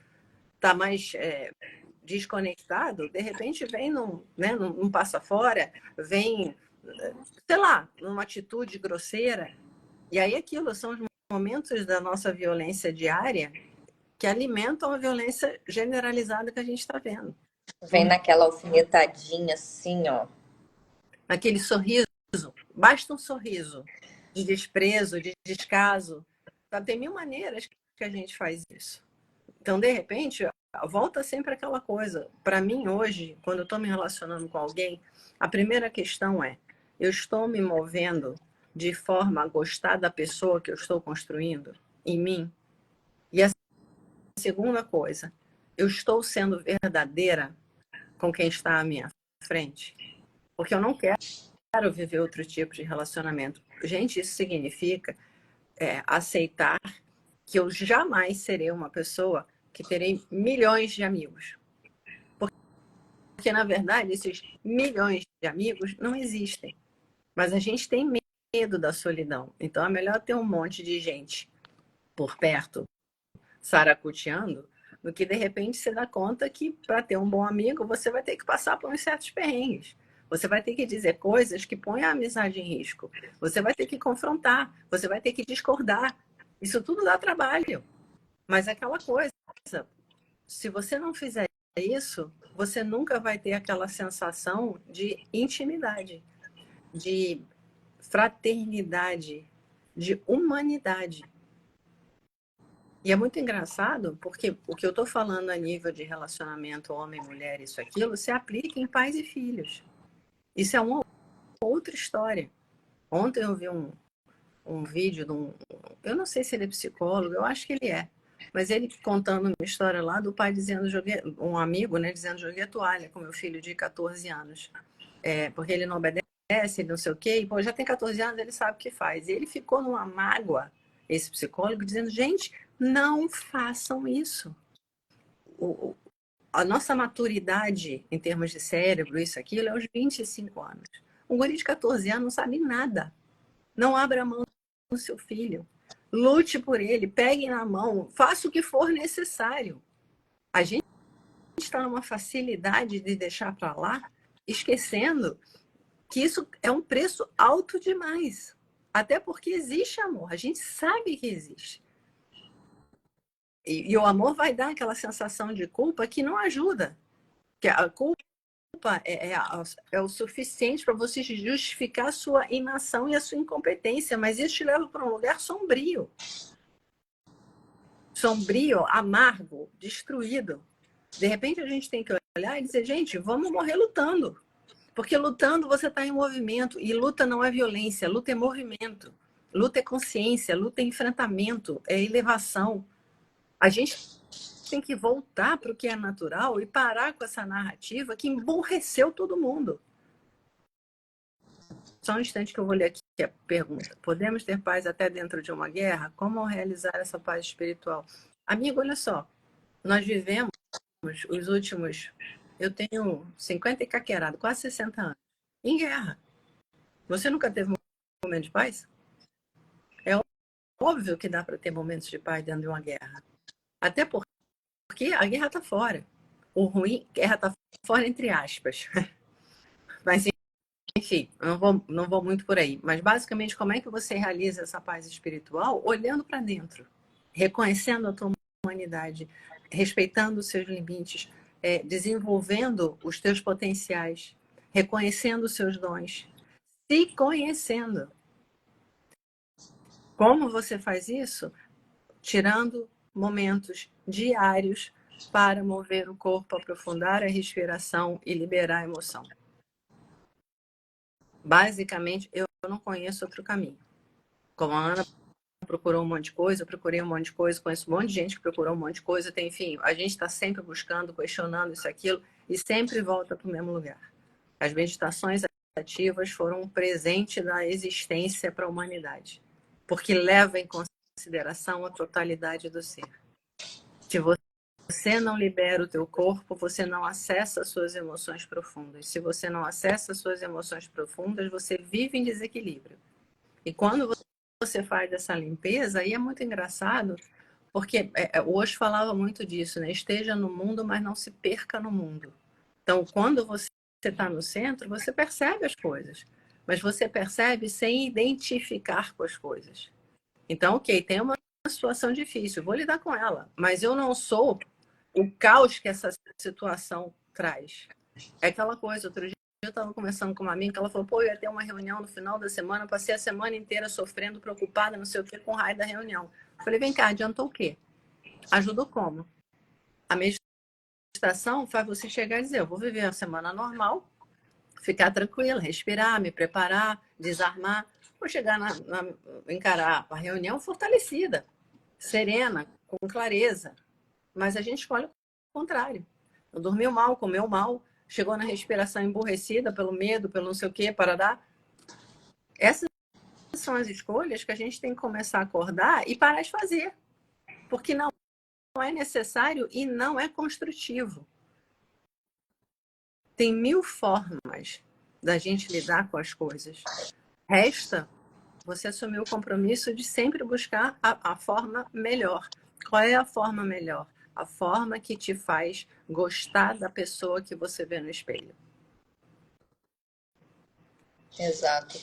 está mais desconectado, de repente vem num passa fora, vem, sei lá, numa atitude grosseira. E aí aquilo são os momentos da nossa violência diária que alimentam a violência generalizada que a gente está vendo. Vem naquela alfinetadinha assim, ó. Naquele sorriso, basta um sorriso de desprezo, de descaso. Tá? Tem mil maneiras que a gente faz isso. Então, de repente, volta sempre aquela coisa. Para mim, hoje, quando eu estou me relacionando com alguém, a primeira questão é: eu estou me movendo de forma a gostar da pessoa que eu estou construindo em mim? E a segunda coisa, eu estou sendo verdadeira com quem está à minha frente? Porque eu não quero viver outro tipo de relacionamento. Gente, isso significa aceitar que eu jamais serei uma pessoa que terei milhões de amigos. Porque, na verdade, esses milhões de amigos não existem. Mas a gente tem medo da solidão. Então, é melhor ter um monte de gente por perto, saracoteando, do que, de repente, você dá conta que, para ter um bom amigo, você vai ter que passar por uns certos perrengues. Você vai ter que dizer coisas que põem a amizade em risco. Você vai ter que confrontar. Você vai ter que discordar. Isso tudo dá trabalho. Mas aquela coisa, se você não fizer isso, você nunca vai ter aquela sensação de intimidade, de fraternidade, de humanidade. E é muito engraçado, porque o que eu estou falando a nível de relacionamento homem-mulher, isso, aquilo, se aplica em pais e filhos. Isso é uma outra história. Ontem eu vi um vídeo de um. Eu não sei se ele é psicólogo, eu acho que ele é. Mas ele contando uma história lá do pai dizendo, joguei, um amigo, né, dizendo, joguei a toalha com meu filho de 14 anos. Porque ele não obedece, ele não sei o quê, e pô, já tem 14 anos, ele sabe o que faz. E ele ficou numa mágoa, esse psicólogo, dizendo, gente, não façam isso. A nossa maturidade em termos de cérebro, isso, aquilo, é aos 25 anos. Um guri de 14 anos não sabe nada. Não abra a mão do seu filho. Lute por ele, pegue na mão, faça o que for necessário. A gente está numa facilidade de deixar para lá, esquecendo que isso é um preço alto demais. Até porque existe amor, a gente sabe que existe. E o amor vai dar aquela sensação de culpa que não ajuda. Que a culpa é o suficiente para você justificar a sua inação e a sua incompetência, mas isso te leva para um lugar sombrio. Sombrio, amargo, destruído. De repente a gente tem que olhar e dizer, gente, vamos morrer lutando. Porque lutando você está em movimento. E luta não é violência, luta é movimento. Luta é consciência, luta é enfrentamento, é elevação. A gente tem que voltar para o que é natural e parar com essa narrativa que emburreceu todo mundo. Só um instante que eu vou ler aqui a pergunta. Podemos ter paz até dentro de uma guerra? Como realizar essa paz espiritual? Amigo, olha só. Nós vivemos os últimos... Eu tenho 50 e caquerado, quase 60 anos. Em guerra. Você nunca teve um momento de paz? É óbvio que dá para ter momentos de paz dentro de uma guerra. Até porque a guerra está fora. O ruim, a guerra está fora entre aspas. Mas, enfim, não vou muito por aí. Mas, basicamente, como é que você realiza essa paz espiritual? Olhando para dentro. Reconhecendo a tua humanidade. Respeitando os seus limites. Desenvolvendo os teus potenciais. Reconhecendo os seus dons. Se conhecendo. Como você faz isso? Tirando momentos diários para mover o corpo, aprofundar a respiração e liberar a emoção. Basicamente, eu não conheço outro caminho. Como a Ana procurou um monte de coisa, eu procurei um monte de coisa, conheço um monte de gente que procurou um monte de coisa, enfim, a gente está sempre buscando, questionando isso, aquilo, e sempre volta para o mesmo lugar. As meditações ativas foram um presente da existência para a humanidade, porque leva em consideração a totalidade do ser. Se você não libera o teu corpo, você não acessa as suas emoções profundas. Se você não acessa as suas emoções profundas, você vive em desequilíbrio. E quando você faz essa limpeza, aí é muito engraçado, porque o Osho falava muito disso, né? Esteja no mundo, mas não se perca no mundo. Então, quando você está no centro, você percebe as coisas, mas você percebe sem identificar com as coisas. Então, ok, tem uma situação difícil, vou lidar com ela, mas eu não sou o caos que essa situação traz. É aquela coisa, outro dia eu estava conversando com uma amiga, que ela falou, pô, eu ia ter uma reunião no final da semana, passei a semana inteira sofrendo, preocupada, não sei o que, com raio da reunião. Eu falei, vem cá, adiantou o quê? Ajudou como? A meditação faz você chegar e dizer, eu vou viver a semana normal, ficar tranquila, respirar, me preparar, desarmar, vou chegar encarar a reunião fortalecida, serena, com clareza. Mas a gente escolhe o contrário. Eu dormiu mal, comeu mal, chegou na respiração emburrecida pelo medo, pelo não sei o quê, parará. Essas são as escolhas que a gente tem que começar a acordar e parar de fazer. Porque não é necessário e não é construtivo. Tem 1000 formas da gente lidar com as coisas. Resta você assumir o compromisso de sempre buscar a forma melhor. Qual é a forma melhor? A forma que te faz gostar da pessoa que você vê no espelho. Exato.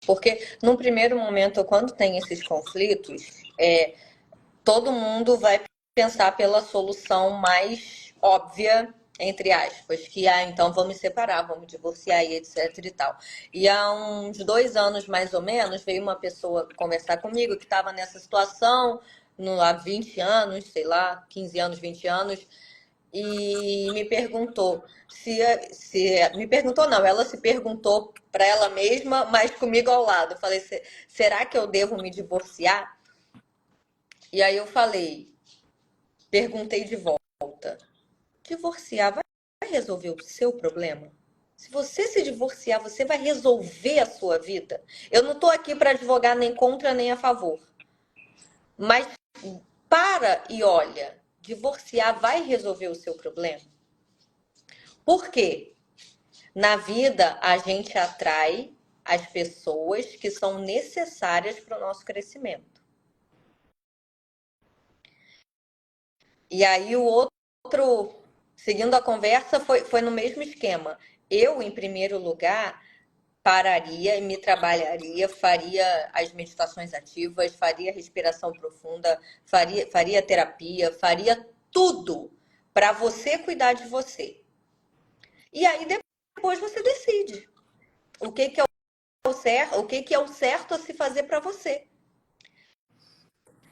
Porque num primeiro momento, quando tem esses conflitos, todo mundo vai pensar pela solução mais óbvia, entre aspas, que então vamos separar, vamos divorciar e etc e tal. E há uns 2 anos, mais ou menos, veio uma pessoa conversar comigo que estava nessa situação há 20 anos, sei lá, 15 anos, 20 anos, e me perguntou me perguntou não, ela se perguntou para ela mesma, mas comigo ao lado. Eu falei, será que eu devo me divorciar? E aí eu falei, perguntei de volta, divorciar vai resolver o seu problema? Se você se divorciar, você vai resolver a sua vida? Eu não estou aqui para advogar nem contra nem a favor. Mas para e olha, divorciar vai resolver o seu problema? Por quê? Na vida, a gente atrai as pessoas que são necessárias para o nosso crescimento. E aí o outro, seguindo a conversa, foi no mesmo esquema. Eu, em primeiro lugar, pararia e me trabalharia, faria as meditações ativas, faria respiração profunda, faria terapia, faria tudo para você cuidar de você. E aí depois você decide o que é o certo, o que é o certo a se fazer para você.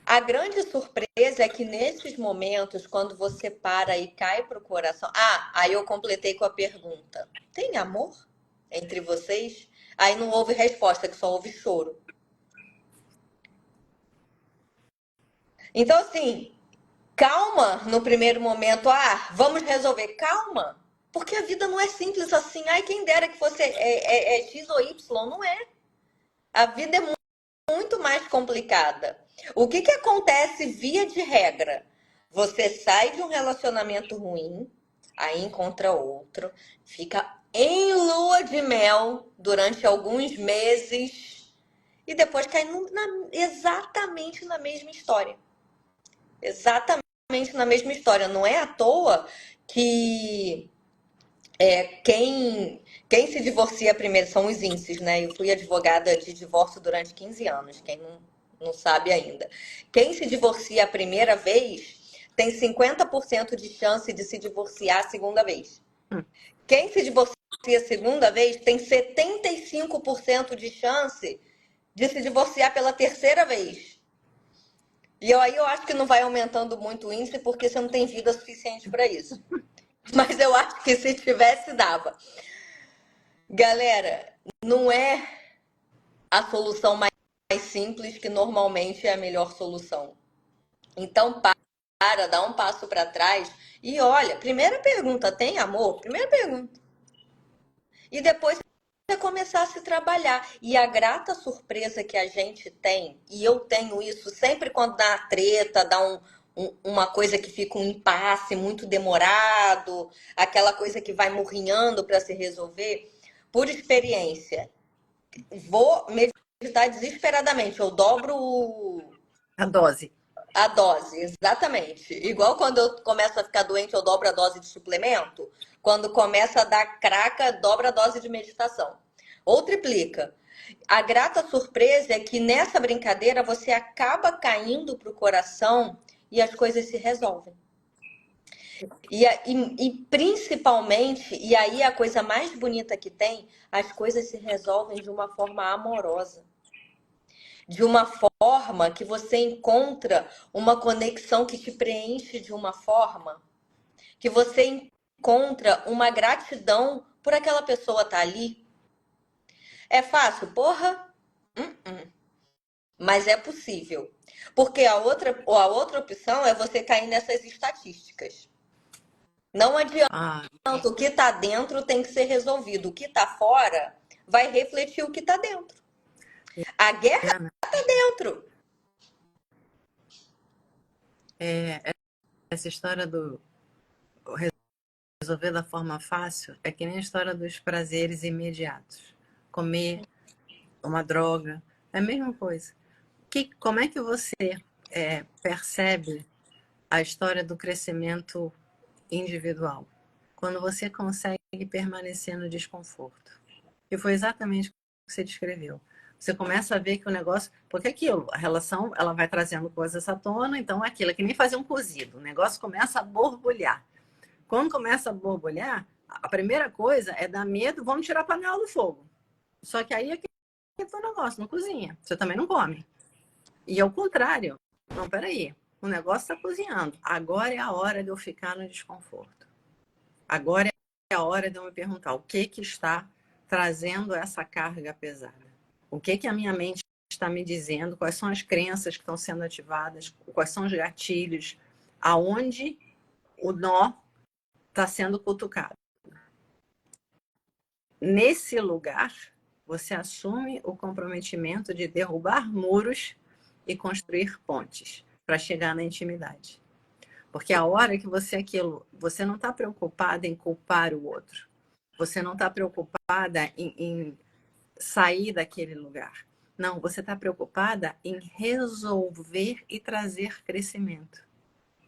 A grande surpresa é que nesses momentos, quando você para e cai pro coração. Ah, aí eu completei com a pergunta: tem amor entre vocês? Aí não houve resposta, que só houve choro. Então, assim, calma no primeiro momento. Ah, vamos resolver. Calma. Porque a vida não é simples assim. Ai, quem dera que fosse X ou Y. Não é. A vida é muito mais complicada. O que acontece via de regra? Você sai de um relacionamento ruim, aí encontra outro, fica em lua de mel durante alguns meses e depois cai exatamente na mesma história. Exatamente na mesma história. Não é à toa que quem se divorcia primeiro são os índices, né? Eu fui advogada de divórcio durante 15 anos, quem não sabe ainda. Quem se divorcia a primeira vez tem 50% de chance de se divorciar a segunda vez. Quem se divorcia a segunda vez tem 75% de chance de se divorciar pela terceira vez. E aí eu acho que não vai aumentando muito o índice porque você não tem vida suficiente para isso. Mas eu acho que se tivesse, dava. Galera, não é a solução mais simples que normalmente é a melhor solução. Então, dá um passo para trás e olha, primeira pergunta, tem amor? Primeira pergunta. E depois você começar a se trabalhar. E a grata surpresa que a gente tem, e eu tenho isso sempre quando dá uma treta, dá uma coisa que fica um impasse muito demorado, aquela coisa que vai murrinhando para se resolver, por experiência. Vou meditar desesperadamente. Eu dobro A dose. a dose, exatamente. Igual quando eu começo a ficar doente, eu dobro a dose de suplemento. Quando começa a dar craca, dobra a dose de meditação. Ou triplica. A grata surpresa é que nessa brincadeira você acaba caindo pro coração e as coisas se resolvem. E principalmente, e aí a coisa mais bonita que tem, as coisas se resolvem de uma forma amorosa. De uma forma que você encontra uma conexão que te preenche de uma forma que você encontra uma gratidão por aquela pessoa estar ali. É fácil? Porra! Mas é possível. Porque a outra opção é você cair nessas estatísticas. Não adianta. Ah, O que está dentro tem que ser resolvido. O que está fora vai refletir o que está dentro. A guerra Ana, está dentro. essa história do resolver da forma fácil é que nem a história dos prazeres imediatos. Comer, uma droga, é a mesma coisa. Como é que você percebe a história do crescimento individual? Quando você consegue permanecer no desconforto. E foi exatamente o que você descreveu. Você começa a ver que o negócio. Porque aquilo, a relação, ela vai trazendo coisas à tona, então aquilo é que nem fazer um cozido. O negócio começa a borbulhar. Quando começa a borbulhar, a primeira coisa é dar medo, vamos tirar a panela do fogo. Só que aí é que é o negócio, não cozinha. Você também não come. E ao contrário, não, peraí. o negócio está cozinhando. Agora é a hora de eu ficar no desconforto. Agora é a hora de eu me perguntar o que está trazendo essa carga pesada. O que a minha mente está me dizendo, quais são as crenças que estão sendo ativadas, quais são os gatilhos, aonde o nó está sendo cutucado. Nesse lugar, você assume o comprometimento de derrubar muros e construir pontes para chegar na intimidade. Porque a hora que você não está preocupada em culpar o outro. Você não está preocupada em sair daquele lugar. Não, você está preocupada em resolver e trazer crescimento.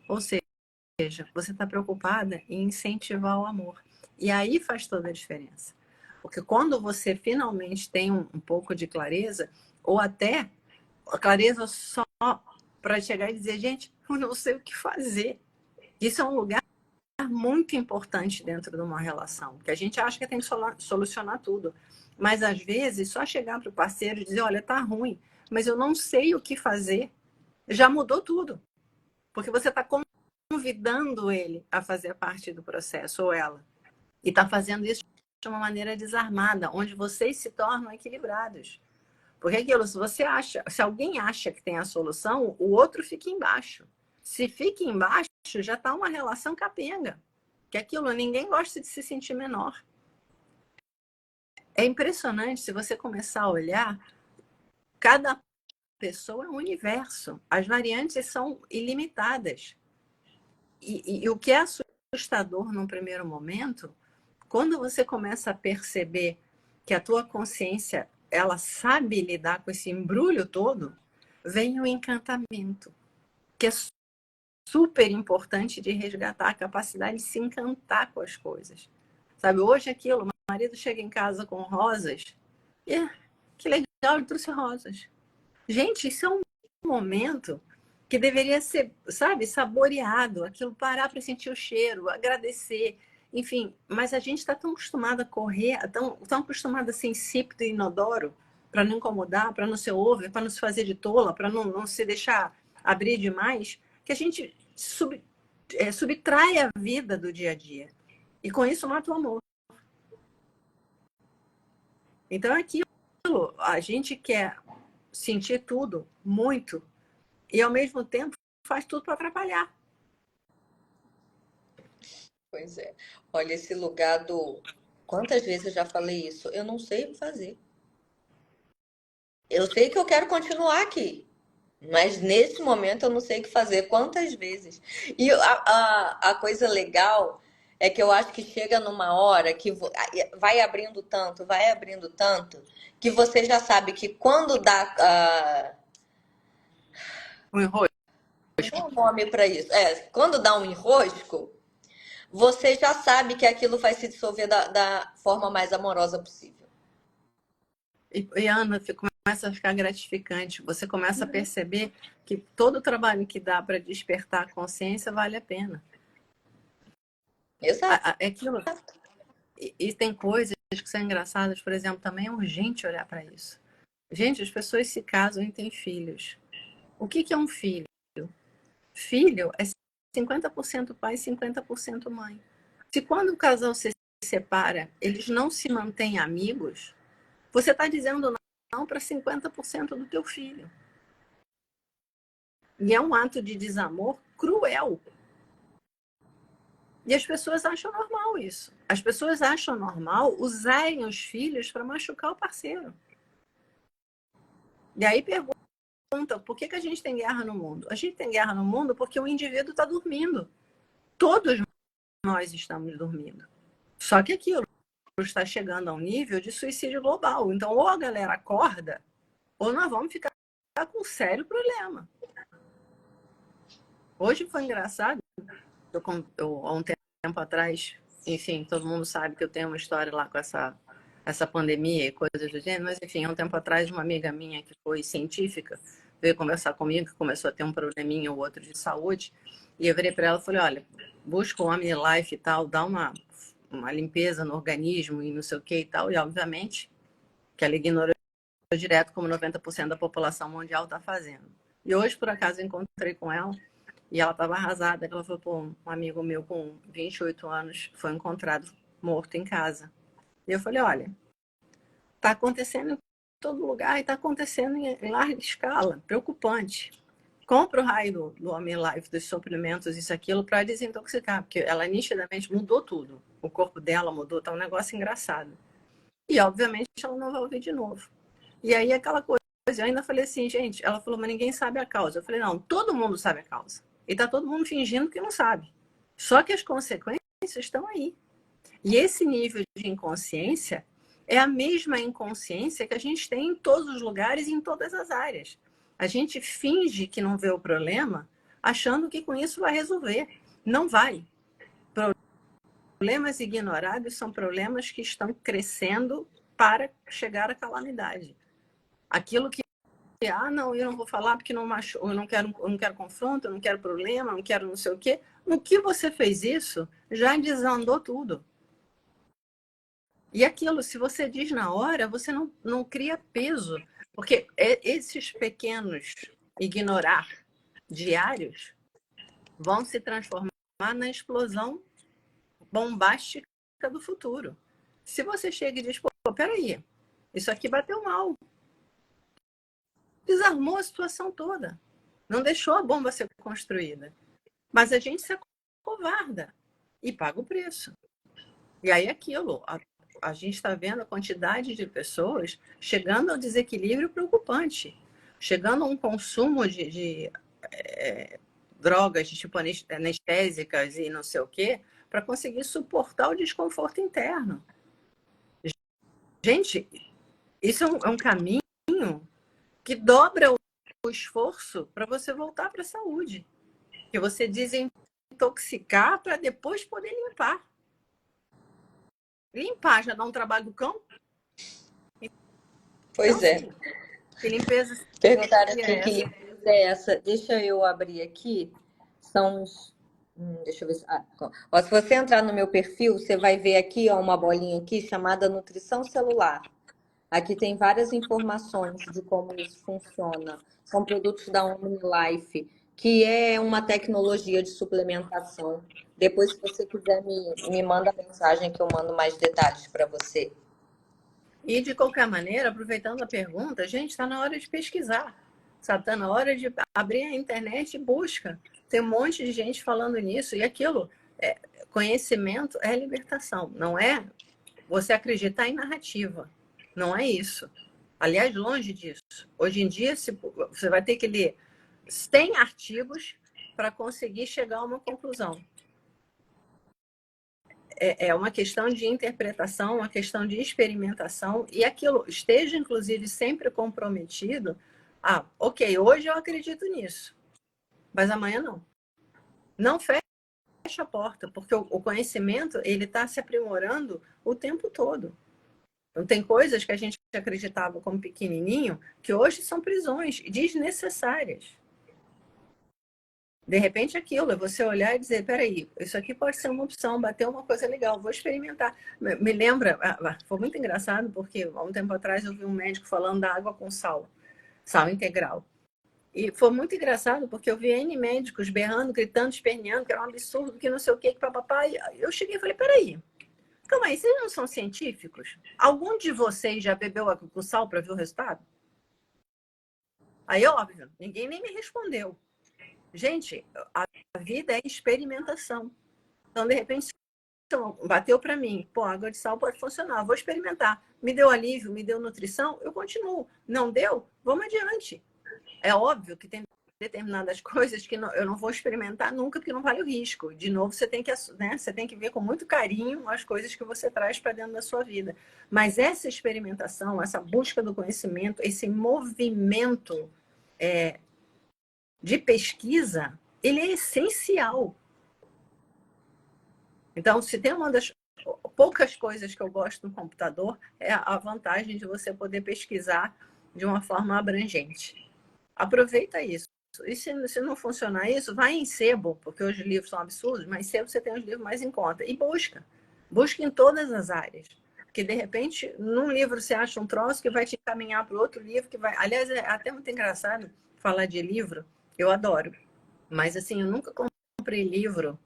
Ou seja, você está preocupada em incentivar o amor. E aí faz toda a diferença. Porque quando você finalmente tem um pouco de clareza, ou até a clareza só para chegar e dizer, gente, eu não sei o que fazer. Isso é um lugar muito importante dentro de uma relação, que a gente acha que tem que solucionar tudo. Mas às vezes, só chegar para o parceiro e dizer, olha, tá ruim, mas eu não sei o que fazer, já mudou tudo. Porque você está convidando ele a fazer parte do processo, ou ela. E está fazendo isso de uma maneira desarmada, onde vocês se tornam equilibrados. Porque aquilo, se alguém acha que tem a solução, o outro fica embaixo. Se fica embaixo, já está uma relação capenga. Que aquilo, ninguém gosta de se sentir menor. É impressionante se você começar a olhar, cada pessoa é um universo. As variantes são ilimitadas. E o que é assustador num primeiro momento, quando você começa a perceber que a tua consciência, ela sabe lidar com esse embrulho todo, vem o encantamento, que é super importante de resgatar a capacidade de se encantar com as coisas. Sabe, hoje aquilo, meu marido chega em casa com rosas, e que legal, ele trouxe rosas. Gente, isso é um momento que deveria ser, sabe, saboreado, aquilo parar para sentir o cheiro, agradecer, enfim. Mas a gente está tão acostumado a correr, tão acostumado a ser insípido e inodoro, para não incomodar, para não ser over, para não se fazer de tola, para não se deixar abrir demais, que a gente subtrai a vida do dia a dia. E com isso mata o amor. Então é aquilo, a gente quer sentir tudo, muito, e ao mesmo tempo faz tudo para atrapalhar. Pois é. Olha, esse lugar do. Quantas vezes eu já falei isso? Eu não sei o que fazer. Eu sei que eu quero continuar aqui, mas nesse momento eu não sei o que fazer. Quantas vezes? E a coisa legal é que eu acho que chega numa hora que vai abrindo tanto, que você já sabe que quando dá. Um enrosco. Tem um nome para isso. Quando dá um enrosco, você já sabe que aquilo vai se dissolver da forma mais amorosa possível. E Ana, começa a ficar gratificante. Você começa a perceber que todo o trabalho que dá para despertar a consciência vale a pena. Exato. É aquilo. E tem coisas que são engraçadas, por exemplo, também é urgente olhar para isso. Gente, as pessoas se casam e têm filhos. O que é um filho? Filho é 50% pai e 50% mãe. Se quando o casal se separa, eles não se mantêm amigos, você está dizendo não para 50% do teu filho. E é um ato de desamor cruel. E as pessoas acham normal isso. As pessoas acham normal usarem os filhos para machucar o parceiro. E aí pergunta, por que a gente tem guerra no mundo? A gente tem guerra no mundo porque o indivíduo está dormindo. Todos nós estamos dormindo. Só que aquilo está chegando a um nível de suicídio global. Então, ou a galera acorda, ou nós vamos ficar com um sério problema. Hoje foi engraçado. Há um tempo atrás, enfim, todo mundo sabe que eu tenho uma história lá com essa pandemia e coisas do gênero, mas enfim, há um tempo atrás, uma amiga minha que foi científica veio conversar comigo, que começou a ter um probleminha ou outro de saúde, e eu virei para ela e falei, olha, busca o OmniLife e tal, dá uma limpeza no organismo e não sei o que e tal, e obviamente que ela ignorou direto como 90% da população mundial está fazendo. E hoje, por acaso, encontrei com ela E ela estava arrasada. Ela falou, pô, um amigo meu com 28 anos foi encontrado morto em casa. E eu falei, olha, está acontecendo em todo lugar e está acontecendo em larga escala, preocupante. Compra o raio do Homem Life, dos suplementos, isso, aquilo, para desintoxicar, porque ela nitidamente mudou tudo. O corpo dela mudou, tá um negócio engraçado. E, obviamente, ela não vai ouvir de novo. E aí, aquela coisa, eu ainda falei assim, gente, ela falou, mas ninguém sabe a causa. Eu falei, não, todo mundo sabe a causa. E tá todo mundo fingindo que não sabe. Só que as consequências estão aí. E esse nível de inconsciência é a mesma inconsciência que a gente tem em todos os lugares e em todas as áreas. A gente finge que não vê o problema, achando que com isso vai resolver. Não vai. Problemas ignorados são problemas que estão crescendo para chegar à calamidade. Aquilo que, não, eu não vou falar porque não machu... eu não quero confronto, eu não quero problema, eu não quero não sei o quê. No que você fez isso, já desandou tudo. E aquilo, se você diz na hora, você não cria peso. Porque esses pequenos ignorar diários vão se transformar na explosão bombástica do futuro. Se você chega e diz, pô, peraí, isso aqui bateu mal. Desarmou a situação toda. Não deixou a bomba ser construída. Mas a gente se acovarda e paga o preço. E aí aquilo, a gente está vendo a quantidade de pessoas chegando ao desequilíbrio preocupante, chegando a um consumo de drogas de tipo anestésicas e não sei o quê, para conseguir suportar o desconforto interno. Gente, isso é um caminho que dobra o esforço para você voltar para a saúde. Que você desintoxicar para depois poder limpar. Limpar já dá um trabalho do cão? Pois Então, é. assim, que limpeza Perguntaram é aqui que essa? limpeza é essa. Deixa eu abrir aqui. São os. Deixa eu ver se. Ó, se você entrar no meu perfil, você vai ver aqui, ó, uma bolinha aqui chamada nutrição celular. Aqui tem várias informações de como isso funciona. São produtos da OmniLife, que é uma tecnologia de suplementação. Depois, se você quiser, me manda mensagem que eu mando mais detalhes para você. E, de qualquer maneira, aproveitando a pergunta, gente, está na hora de pesquisar. Sabe? Está na hora de abrir a internet e busca. Tem um monte de gente falando nisso. E aquilo, conhecimento é libertação. Não é você acreditar em narrativa. Não é isso. Aliás, longe disso. Hoje em dia, você vai ter que ler 100 artigos para conseguir chegar a uma conclusão. É uma questão de interpretação, uma questão de experimentação, e aquilo esteja, inclusive, sempre comprometido. Ok, hoje eu acredito nisso, mas amanhã não. Não fecha a porta, porque o conhecimento ele está se aprimorando o tempo todo. Então, tem coisas que a gente acreditava como pequenininho que hoje são prisões desnecessárias. De repente, aquilo, é você olhar e dizer, peraí, isso aqui pode ser uma opção, bater uma coisa legal, vou experimentar. Me lembra, foi muito engraçado, porque há um tempo atrás eu vi um médico falando da água com sal, sal integral. E foi muito engraçado, porque eu vi N médicos berrando, gritando, esperneando, que era um absurdo, que não sei o que papapá. E eu cheguei e falei, peraí, calma aí, vocês não são científicos? Algum de vocês já bebeu água com sal para ver o resultado? Aí, óbvio, ninguém nem me respondeu. Gente, a vida é experimentação. Então, de repente, bateu para mim, pô, água de sal pode funcionar, vou experimentar. Me deu alívio, me deu nutrição, eu continuo. Não deu? Vamos adiante. É óbvio que tem determinadas coisas que eu não vou experimentar nunca, porque não vale o risco. De novo, você tem que ver com muito carinho as coisas que você traz para dentro da sua vida. Mas essa experimentação, essa busca do conhecimento, esse movimento de pesquisa, ele é essencial. Então, se tem uma das poucas coisas que eu gosto no computador, é a vantagem de você poder pesquisar de uma forma abrangente. Aproveita isso. E se não funcionar isso, vai em sebo, porque hoje os livros são absurdos, mas em sebo você tem os livros mais em conta. E busca. Busca em todas as áreas. Porque, de repente, num livro você acha um troço que vai te encaminhar para outro livro que vai... Aliás, é até muito engraçado falar de livro. Eu adoro. Mas assim, eu nunca comprei livro,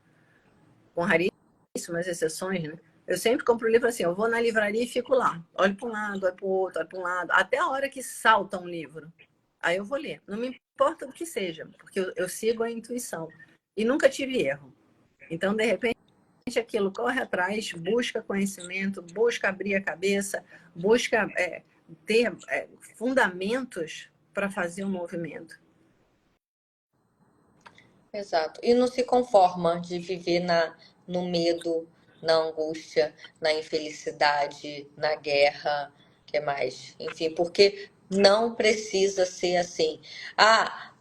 com raríssimas exceções, né? Eu sempre compro livro assim, eu vou na livraria e fico lá. Olho para um lado, olho para o outro, olho para um lado, até a hora que salta um livro. Aí eu vou ler. Não me importa o que seja, porque eu sigo a intuição. E nunca tive erro. Então, de repente, aquilo corre atrás, busca conhecimento, busca abrir a cabeça, busca ter fundamentos para fazer um movimento. Exato. E não se conforma de viver no medo, na angústia, na infelicidade, na guerra, que mais? Enfim, porque não precisa ser assim. Ah,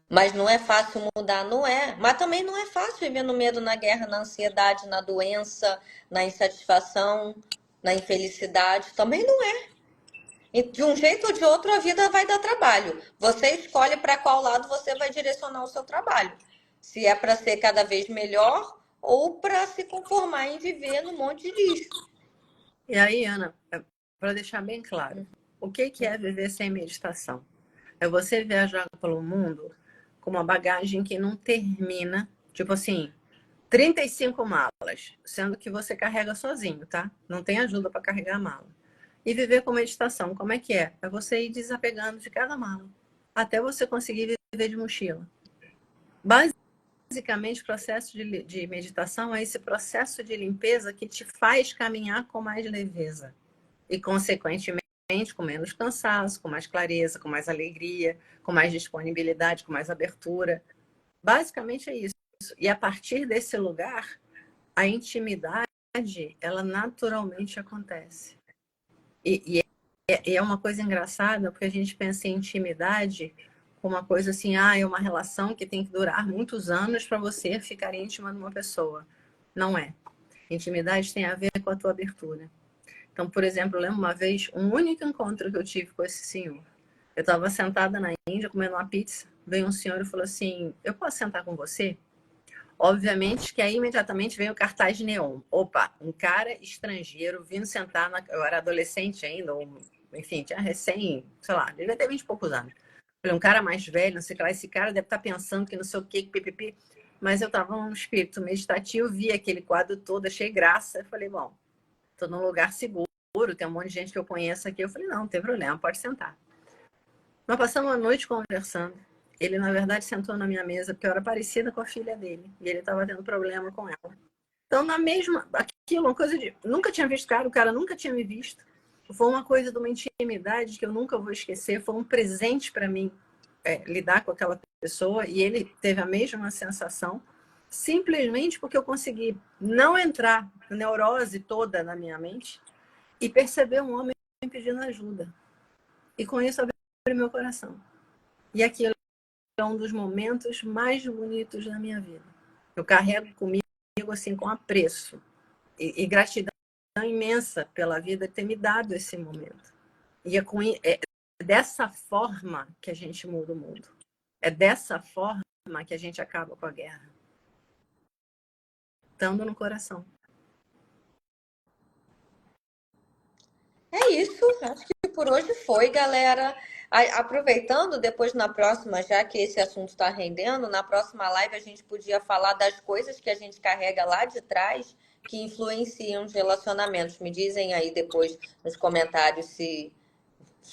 mas não é fácil mudar, não é. Mas também não é fácil viver no medo, na guerra, na ansiedade, na doença, na insatisfação, na infelicidade. Também não é. E de um jeito ou de outro, a vida vai dar trabalho. Você escolhe para qual lado você vai direcionar o seu trabalho. Se é para ser cada vez melhor ou para se conformar em viver num monte de lixo. E aí, Ana, para deixar bem claro, o que é viver sem meditação? É você viajar pelo mundo com uma bagagem que não termina, tipo assim, 35 malas, sendo que você carrega sozinho, tá? Não tem ajuda para carregar a mala. E viver com meditação, como é que é? É você ir desapegando de cada mala, até você conseguir viver de mochila. Basicamente, o processo de meditação é esse processo de limpeza que te faz caminhar com mais leveza e, consequentemente, com menos cansaço, com mais clareza, com mais alegria, com mais disponibilidade, com mais abertura. Basicamente é isso. E a partir desse lugar, a intimidade, ela naturalmente acontece. E é uma coisa engraçada, porque a gente pensa em intimidade como uma coisa assim, é uma relação que tem que durar muitos anos para você ficar íntima de uma pessoa. Não é. Intimidade tem a ver com a tua abertura. Então, por exemplo, eu lembro uma vez, um único encontro que eu tive com esse senhor. Eu estava sentada na Índia comendo uma pizza, veio um senhor e falou assim, eu posso sentar com você? Obviamente que aí imediatamente veio o cartaz de neon. Opa, um cara estrangeiro vindo sentar Eu era adolescente ainda, ou enfim, tinha recém, sei lá, devia ter 20 e poucos anos. Falei, um cara mais velho, não sei o que lá, esse cara deve estar pensando que não sei o que, pipipi. Mas eu estava num espírito meditativo, vi aquele quadro todo, achei graça. Eu falei, bom, estou num lugar seguro, tem um monte de gente que eu conheço aqui. Eu falei, não tem problema, pode sentar. Nós passamos a noite conversando. Ele, na verdade, sentou na minha mesa porque eu era parecida com a filha dele. E ele estava tendo problema com ela. Então, na mesma... Aquilo, uma coisa de... Nunca tinha visto o cara nunca tinha me visto. Foi uma coisa de uma intimidade que eu nunca vou esquecer. Foi um presente para mim lidar com aquela pessoa. E ele teve a mesma sensação. Simplesmente porque eu consegui não entrar na neurose toda na minha mente e perceber um homem pedindo ajuda. E com isso, abrir meu coração. E aquilo é um dos momentos mais bonitos da minha vida. Eu carrego comigo assim com apreço e gratidão imensa pela vida ter me dado esse momento. E é dessa forma que a gente muda o mundo. É dessa forma que a gente acaba com a guerra. Estando no coração. É isso, acho que por hoje foi, galera. Aproveitando, depois na próxima, já que esse assunto está rendendo, na próxima live a gente podia falar das coisas que a gente carrega lá de trás que influenciam os relacionamentos. Me dizem aí depois nos comentários se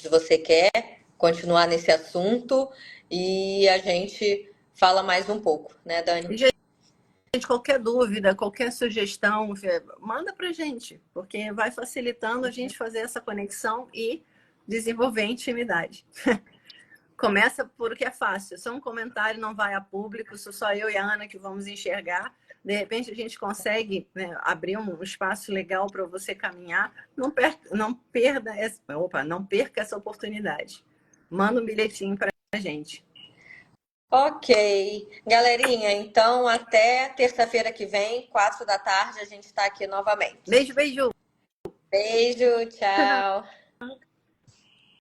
você quer continuar nesse assunto e a gente fala mais um pouco, né, Dani? Gente, qualquer dúvida, qualquer sugestão, manda pra gente, porque vai facilitando a gente fazer essa conexão e desenvolver intimidade. Começa por o que é fácil. Só um comentário não vai a público, sou só eu e a Ana que vamos enxergar. De repente a gente consegue, né, abrir um espaço legal para você caminhar. Não perca essa oportunidade. Manda um bilhetinho para a gente. Ok. Galerinha, então até terça-feira que vem, 4 da tarde, a gente está aqui novamente. Beijo, beijo. Beijo, tchau.